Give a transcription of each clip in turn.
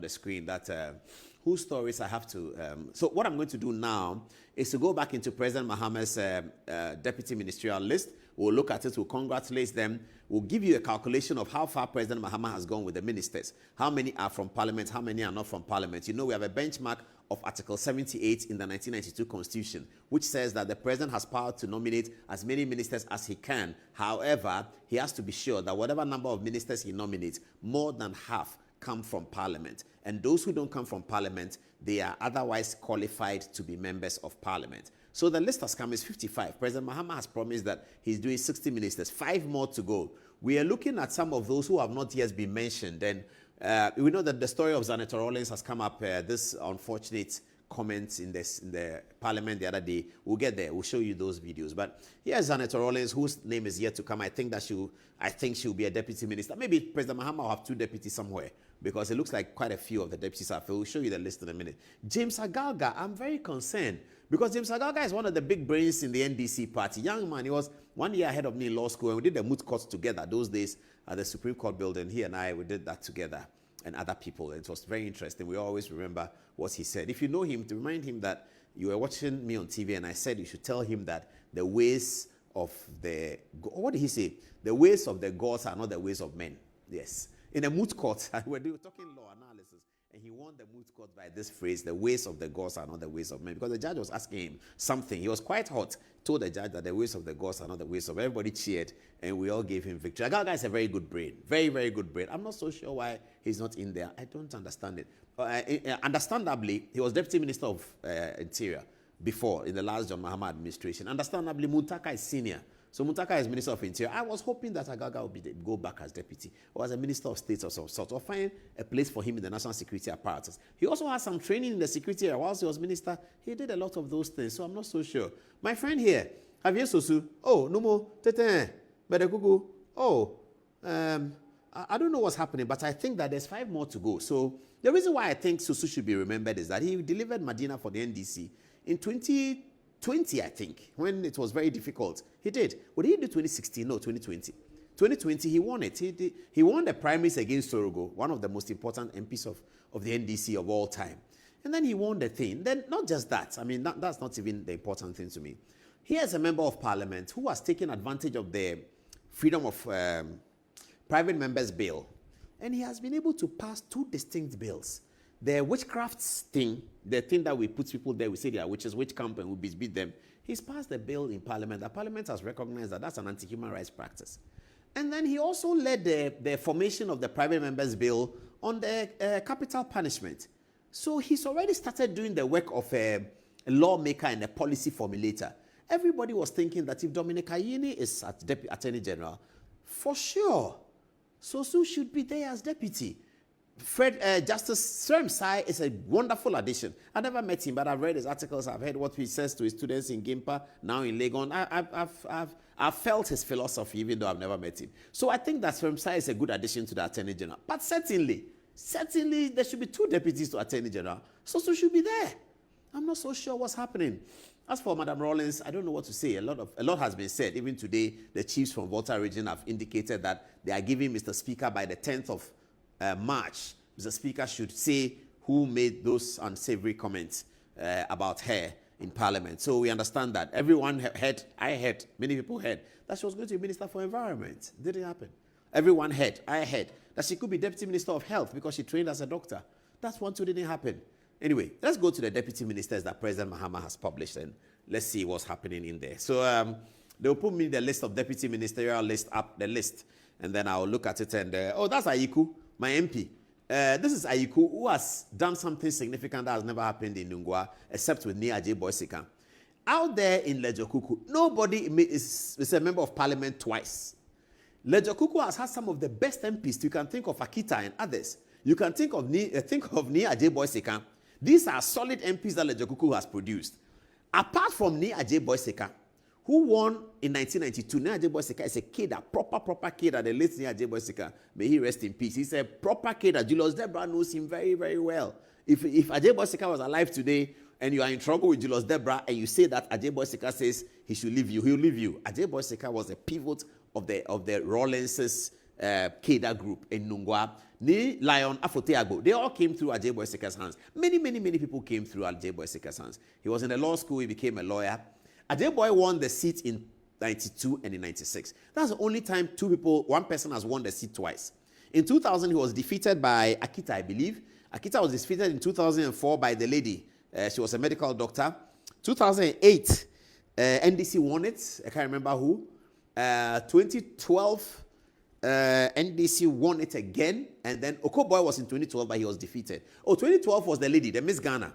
the screen that whose stories I have to. So what I'm going to do now is to go back into President Mahama's deputy ministerial list. We'll look at it, we'll congratulate them. We'll give you a calculation of how far President Mahama has gone with the ministers. How many are from Parliament, how many are not from Parliament. You know, we have a benchmark of Article 78 in the 1992 Constitution, which says that the President has power to nominate as many ministers as he can. However, he has to be sure that whatever number of ministers he nominates, more than half come from Parliament. And those who don't come from Parliament, they are otherwise qualified to be members of Parliament. So the list has come, is 55. President Mahama has promised that he's doing 60 ministers, 5 more to go. We are looking at some of those who have not yet been mentioned. And we know that the story of Zanetor Rawlings has come up, this unfortunate comments in the Parliament the other day. We'll get there. We'll show you those videos. But here's Zanetor Rawlings, whose name is yet to come. I think she'll be a deputy minister. Maybe President Mahama will have 2 deputies somewhere, because it looks like quite a few of the deputies are. We'll show you the list in a minute. James Agalga, I'm very concerned, because James Agalga is one of the big brains in the NDC party. Young man, he was 1 year ahead of me in law school, and we did the moot court together those days at the Supreme Court building. He and I, we did that together, and other people. And it was very interesting. We always remember what he said. If you know him, to remind him that you were watching me on TV, and I said you should tell him that the ways of the, what did he say? The ways of the gods are not the ways of men. Yes. In a moot court, we were talking law analysis, and he won the moot court by this phrase: the ways of the gods are not the ways of men. Because the judge was asking him something. He was quite hot, told the judge that the ways of the gods are not the ways of men. Everybody cheered, and we all gave him victory. Agalga is a very good brain. Very, very good brain. I'm not so sure why he's not in there. I don't understand it. Understandably, he was Deputy Minister of Interior before, in the last John Mahama administration. Understandably, Muntaka is senior. So Muntaka is Minister of Interior. I was hoping that Agalga would go back as deputy, or as a Minister of State of some sort, or find a place for him in the national security apparatus. He also had some training in the security area whilst he was minister. He did a lot of those things, so I'm not so sure. My friend here, Javier Sosu. Oh, no more. Tete, Bedegugu. Oh, I don't know what's happening, but I think that there's 5 more to go. So the reason why I think Sosu should be remembered is that he delivered Medina for the NDC in 2020, I think, when it was very difficult. He did. What did he do 2016? No, 2020. 2020, he won it. He won the primaries against Sorogo, one of the most important MPs of the NDC of all time. And then he won the thing. Then, not just that. I mean, that's not even the important thing to me. He is a member of parliament who has taken advantage of the freedom of private members bill. And he has been able to pass 2 distinct bills. The witchcraft thing, the thing that we put people there, we say they are witches, witch camp, and we beat them. He's passed the bill in Parliament. The Parliament has recognized that that's an anti-human rights practice. And then he also led the formation of the private members bill on the capital punishment. So he's already started doing the work of a lawmaker and a policy formulator. Everybody was thinking that if Dominic Ayini is Attorney General, for sure, Sosu should be there as deputy. Justice Sremsai is a wonderful addition. I never met him, but I've read his articles. I've heard what he says to his students in Gimpa, now in Legon. I've felt his philosophy, even though I've never met him. So I think that Sremsai is a good addition to the Attorney General. But certainly, there should be 2 deputies to Attorney General. Sosu should be there. I'm not so sure what's happening. As for Madam Rawlings, I don't know what to say. A lot has been said. Even today, the chiefs from Volta region have indicated that they are giving Mr. Speaker by the 10th of March, Mr. Speaker should say who made those unsavory comments about her in Parliament. So we understand that. Everyone heard, I heard, many people heard that she was going to be Minister for Environment. Didn't happen. Everyone heard, I heard, that she could be Deputy Minister of Health because she trained as a doctor. That's one too didn't happen. Anyway, let's go to the deputy ministers that President Mahama has published, and let's see what's happening in there. So they'll put me the list of deputy ministerial list up, the list, and then I'll look at it and, oh, that's Ayiku, my MP. This is Ayiku, who has done something significant that has never happened in Nungwa, except with Nia J. Boysika. Out there in Lejokuku, nobody is a member of parliament twice. Lejokuku has had some of the best MPs. You can think of Akita and others. You can think of Nia J. Boysika. These are solid MPs that Lejokuku has produced. Apart from Nia J. Boysika, who won in 1992. Nia J. Boysika is a kid, a proper kid, the late Nia J. Boysika. May he rest in peace. He's a proper kid. Julius Debra knows him very, very well. If Ajay Boysika was alive today and you are in trouble with Julius Debra and you say that Ajay Boysika says he should leave you, he'll leave you. Ajay Boysika was a pivot of the Rawlings' Keda group in Nungwa. Ni Lion Afoteagbo. They all came through Ajay Sika's hands. Many people came through Ajay Sika's hands. He was in the law school. He became a lawyer. Ajay won the seat in 92 and in 96. That's the only time one person has won the seat twice. In 2000, he was defeated by Akita, I believe. Akita was defeated in 2004 by the lady. She was a medical doctor. 2008, NDC won it. I can't remember who. 2012, NDC won it again. And then Okoboy was in 2012, but he was defeated. 2012 was the lady, the Miss Ghana.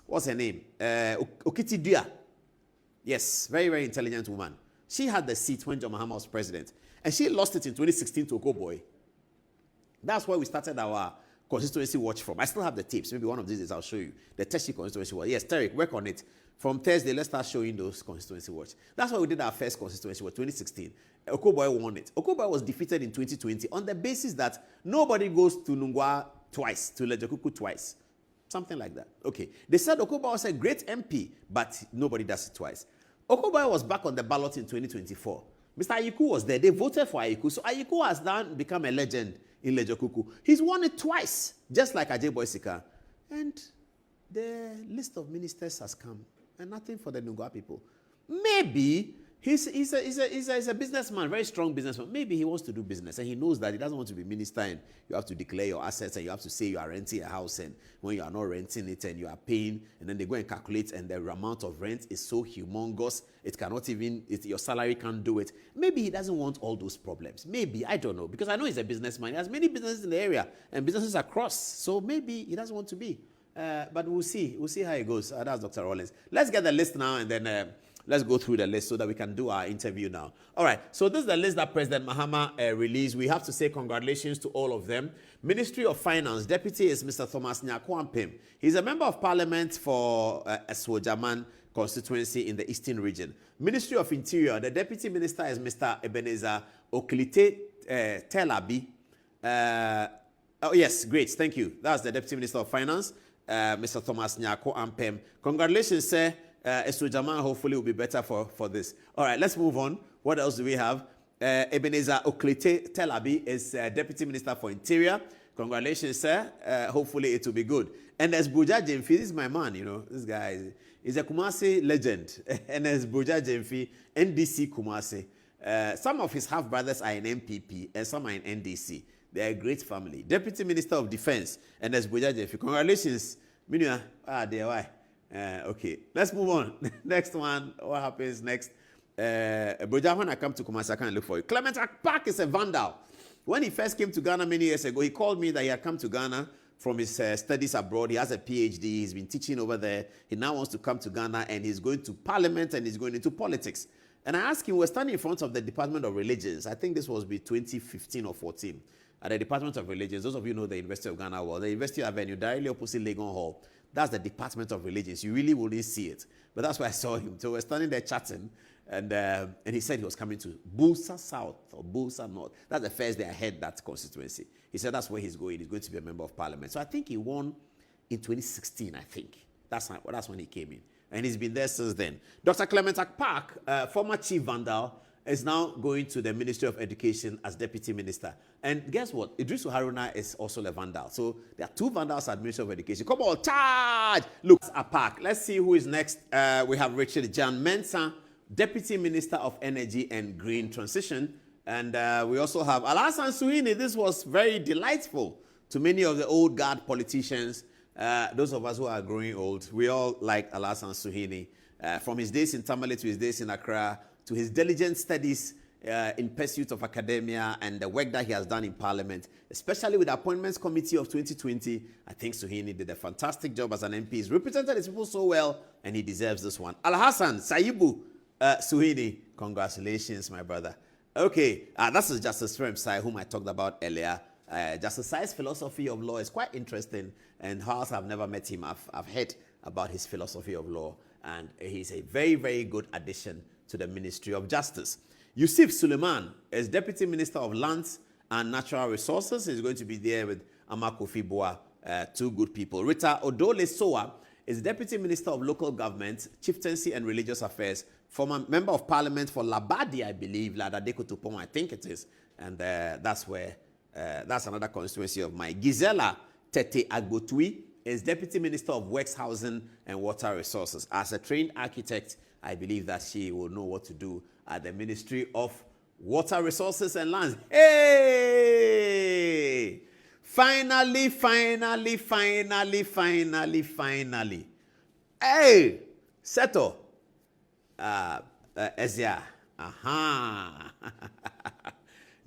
What's her name? Okiti Dua. Yes, very intelligent woman. She had the seat when John Mahama was president. And she lost it in 2016 to Okoboy. That's where we started our constituency watch from. I still have the tapes. Maybe one of these days I'll show you. The Teshi constituency watch. Yes, Tarek, work on it. From Thursday, let's start showing those constituency watch. That's why we did our first constituency watch, 2016. Okoboy won it. Okoboy was defeated in 2020 on the basis that nobody goes to Nungwa twice, to Lejokuku twice. Something like that. Okay. They said Okoboy was a great MP, but nobody does it twice. Okoboy was back on the ballot in 2024. Mr. Ayiku was there. They voted for Ayiku. So Ayiku has now become a legend in Lejokuku. He's won it twice, just like Ajay Sika. And the list of ministers has come, and nothing for the Nungwa people. Maybe he's a businessman, very strong businessman. Maybe he wants to do business, and he knows that he doesn't want to be minister, and you have to declare your assets, and you have to say you are renting a house, and when you are not renting it, and you are paying, and then they go and calculate, and the amount of rent is so humongous, it cannot even, your salary can't do it. Maybe he doesn't want all those problems. Maybe, I don't know, because I know he's a businessman. He has many businesses in the area, and businesses across, so maybe he doesn't want to be. But we'll see. We'll see how it goes. That's Dr. Rawlings. Let's get the list now, and then let's go through the list so that we can do our interview now. All right. So this is the list that President Mahama released. We have to say congratulations to all of them. Ministry of Finance, Deputy is Mr. Thomas Nyakwampim. He's a member of Parliament for Eswojaman Constituency in the Eastern Region. Ministry of Interior, the Deputy Minister is Mr. Ebenezer Oklite Telabi. Oh, yes, great. Thank you. That's the Deputy Minister of Finance. Mr. Thomas Nyako Ampem. Congratulations, sir. Eswojaman hopefully will be better for this. All right, let's move on. What else do we have? Ebenezer Oklite Telabi is Deputy Minister for Interior. Congratulations, sir. Hopefully it will be good. And as Buja Jemfi, this is my man, you know. This guy is a Kumasi legend. And as Buja Jemfi, NDC Kumasi. Some of his half-brothers are in MPP and some are in NDC. They are a great family. Deputy Minister of Defense, and as Buja Jemfi. Congratulations. Minua. Why? Okay, let's move on. Next one, what happens next? Buja, when I come to Kumasi, I can't look for you. Clement Akpak is a vandal. When he first came to Ghana many years ago, he called me that he had come to Ghana from his studies abroad. He has a PhD. He's been teaching over there. He now wants to come to Ghana, and he's going to Parliament, and he's going into politics. And I asked him, we're standing in front of the Department of Religions. I think this was 2015 or 14. At the Department of Religions, those of you know the University of Ghana well, the University Avenue, directly opposite Legon Hall. That's the Department of Religions. You really wouldn't see it. But that's where I saw him. So we're standing there chatting, and he said he was coming to Busa South or Busa North. That's the first day I heard that constituency. He said that's where he's going. He's going to be a member of Parliament. So I think he won in 2016, I think. That's when he came in. And he's been there since then. Dr. Clement Akpak, former chief vandal, is now going to the Ministry of Education as Deputy Minister. And guess what? Idrisu Haruna is also a vandal. So there are two vandals at Ministry of Education. Come on, charge! Look, Akpak. Let's see who is next. We have Richard Jan Mensah, Deputy Minister of Energy and Green Transition. And we also have Alhassan Suhuyini. This was very delightful to many of the old guard politicians. Those of us who are growing old, we all like Alhassan Suhuyini. From his days in Tamale to his days in Accra, to his diligent studies in pursuit of academia and the work that he has done in Parliament, especially with the Appointments Committee of 2020. I think Suhuyini did a fantastic job as an MP. He's represented his people so well, and he deserves this one. Alhassan Saibu Suhuyini, congratulations, my brother. Okay, this is Justice Remsai, whom I talked about earlier. Justice Sai's philosophy of law is quite interesting, and whilst I've never met him, I've heard about his philosophy of law, and he's a very, very good addition to the Ministry of Justice. Yusuf Suleiman is Deputy Minister of Lands and Natural Resources. He's going to be there with Amakofi Boa, two good people. Rita Odole Soa is Deputy Minister of Local Government, Chieftaincy and Religious Affairs, former Member of Parliament for Labadi, I believe, Ladadeko Tupon, I think it is. And that's where That's another constituency of mine. Gisela Tete Agbotui is Deputy Minister of Works, Housing and Water Resources. As a trained architect, I believe that she will know what to do at the Ministry of Water Resources and Lands. Hey! Finally. Hey! Settle. Ezia. Aha.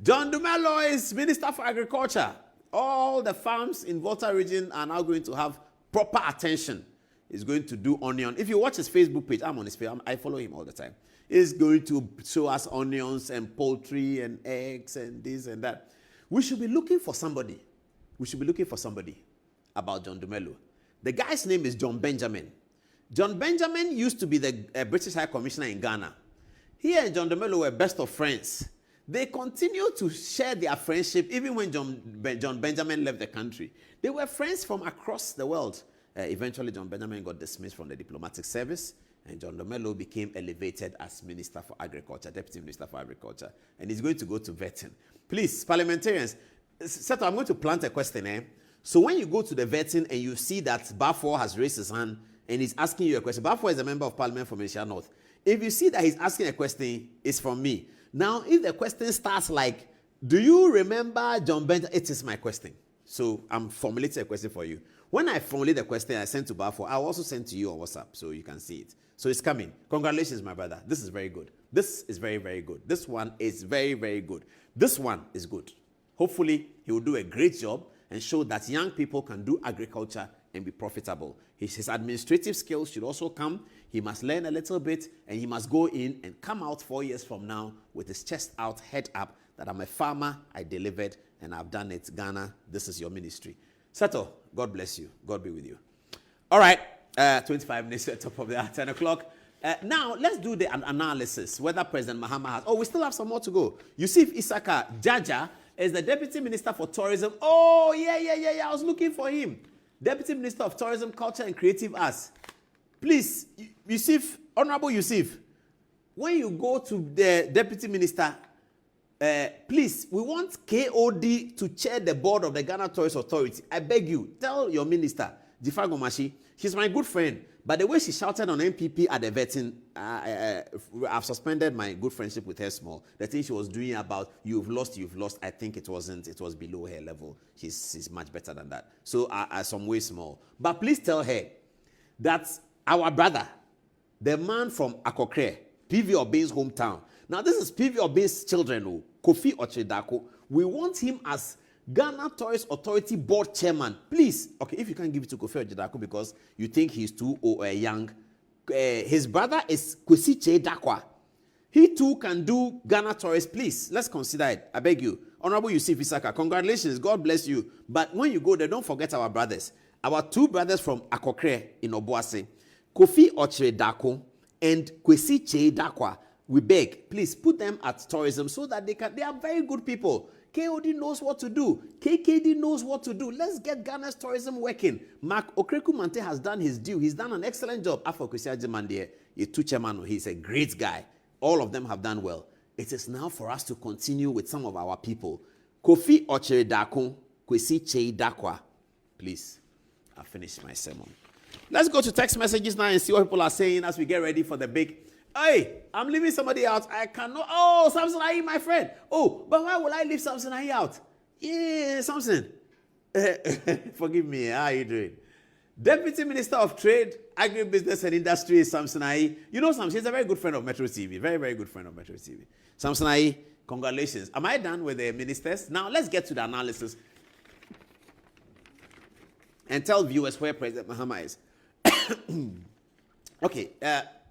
John Dumelo is Minister for Agriculture. All the farms in Volta region are now going to have proper attention. He's going to do onion. If you watch his Facebook page, I'm on his page. I follow him all the time. He's going to show us onions and poultry and eggs and this and that. We should be looking for somebody. About John Dumelo. The guy's name is John Benjamin. John Benjamin used to be the British High Commissioner in Ghana. He and John Dumelo were best of friends. They continued to share their friendship even when John Benjamin left the country. They were friends from across the world. Eventually, John Benjamin got dismissed from the diplomatic service, and John Dumelo became elevated as Minister for Agriculture, Deputy Minister for Agriculture, and he's going to go to vetting. Please, parliamentarians, Seto, I'm going to plant a question. So when you go to the vetting and you see that Bafor has raised his hand and he's asking you a question, Bafor is a member of Parliament from Asia North. If you see that he's asking a question, it's from me. Now, if the question starts like, do you remember John Benjamin? It is my question. So I'm formulating a question for you. When I formulate the question I send to Bafor, I'll also send to you on WhatsApp so you can see it. So it's coming. Congratulations, my brother. This is very good. This is very, very good. This one is very, very good. This one is good. Hopefully, he will do a great job and show that young people can do agriculture and be profitable. His administrative skills should also come. He must learn a little bit, and he must go in and come out 4 years from now with his chest out, head up, that I'm a farmer, I delivered, and I've done it. Ghana, this is your ministry. Sato, God bless you. God be with you. All right, 25 minutes at the top of the hour, 10 o'clock. Now, let's do the analysis, whether President Mahama has... Oh, we still have some more to go. Yusuf Isaka Jaja is the Deputy Minister for Tourism. Oh, yeah. I was looking for him. Deputy Minister of Tourism, Culture and Creative Arts. Please, Yusuf, Honorable Yusuf, when you go to the Deputy Minister, please, we want KOD to chair the board of the Ghana Tourist Authority. I beg you, tell your minister, Jifa Gomashi, she's my good friend, but the way she shouted on MPP at the vetting, I've suspended my good friendship with her small. The thing she was doing about you've lost, I think it was below her level. She's much better than that. So some way small. But please tell her that our brother, the man from Akokre, PV Obey's hometown. Now this is PV Obey's children, Kofi Ochedako. We want him as Ghana Tourist Authority Board Chairman. Please, okay, if you can give it to Kofi Ochedako because you think he's too young. His brother is Kwesi Dakwa. He too can do Ghana Tourist. Please, let's consider it. I beg you. Honorable Yusuf Isaka, congratulations. God bless you. But when you go there, don't forget our brothers. Our two brothers from Akokre in Obuasi, Kofi Ochedako and Kwesi Dakwa. We beg, please put them at tourism so that they are very good people. KOD knows what to do. KKD knows what to do. Let's get Ghana's tourism working. Mark Okreku Mante has done his due. He's done an excellent job. Afro Kwesi Mande, chairman, he's a great guy. All of them have done well. It is now for us to continue with some of our people. Kofi Ochedako, Kwesi Dakwa. Please, I've finished my sermon. Let's go to text messages now and see what people are saying as we get ready for the big... Hey, I'm leaving somebody out. I cannot... Oh, Samson Ayi, my friend. Oh, but why will I leave Samson Ayi out? Yeah, Samson. Forgive me. How are you doing? Deputy Minister of Trade, Agribusiness and Industry, Samson Ayi. You know Samson, he's a very good friend of Metro TV. Very, very good friend of Metro TV. Samson Ayi, congratulations. Am I done with the ministers? Now, let's get to the analysis. And tell viewers where President Mahama is. Okay,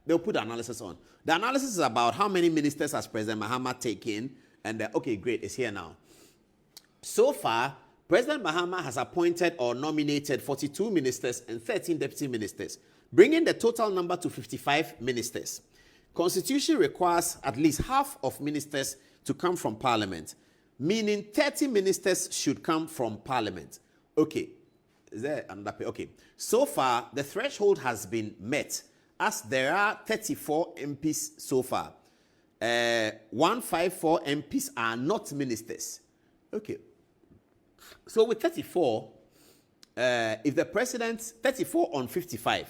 they'll put the analysis on. The analysis is about how many ministers has President Mahama taken. And, okay, great, it's here now. So far, President Mahama has appointed or nominated 42 ministers and 13 deputy ministers, bringing the total number to 55 ministers. Constitution requires at least half of ministers to come from Parliament, meaning 30 ministers should come from Parliament. Okay, is there another? Okay, so far, the threshold has been met, as there are 34 MPs so far. 154 MPs are not ministers. Okay, So with 34, if the president, 34 on 55,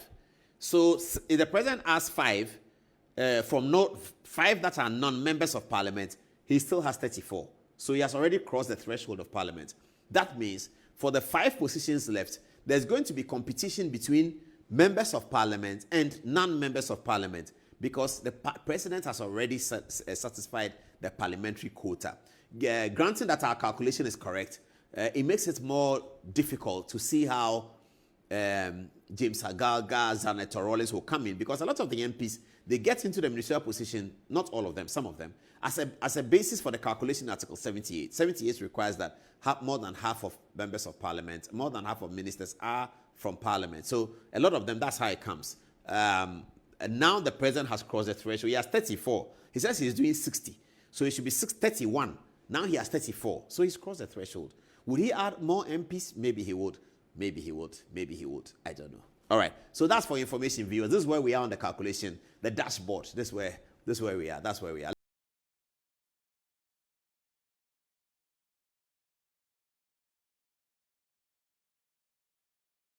so if the president has 5, from 5 that are non-members of parliament, he still has 34. So he has already crossed the threshold of parliament. That means for the 5 positions left, there's going to be competition between members of parliament and non-members of parliament, because the president has already satisfied the parliamentary quota. Granting that our calculation is correct, it makes it more difficult to see how James Agalga, Zanetor Rawlings will come in, because a lot of the MPs, they get into the ministerial position, not all of them, some of them, as a basis for the calculation in Article 78. 78 requires that more than half of members of parliament, more than half of ministers are from parliament. So a lot of them, that's how it comes. And now the president has crossed the threshold. He has 34. He says he's doing 60. So it should be 31. Now he has 34. So he's crossed the threshold. Would he add more MPs? Maybe he would. Maybe he would. Maybe he would. I don't know. All right. So that's for information, viewers. This is where we are on the calculation, the dashboard. This is where we are. That's where we are.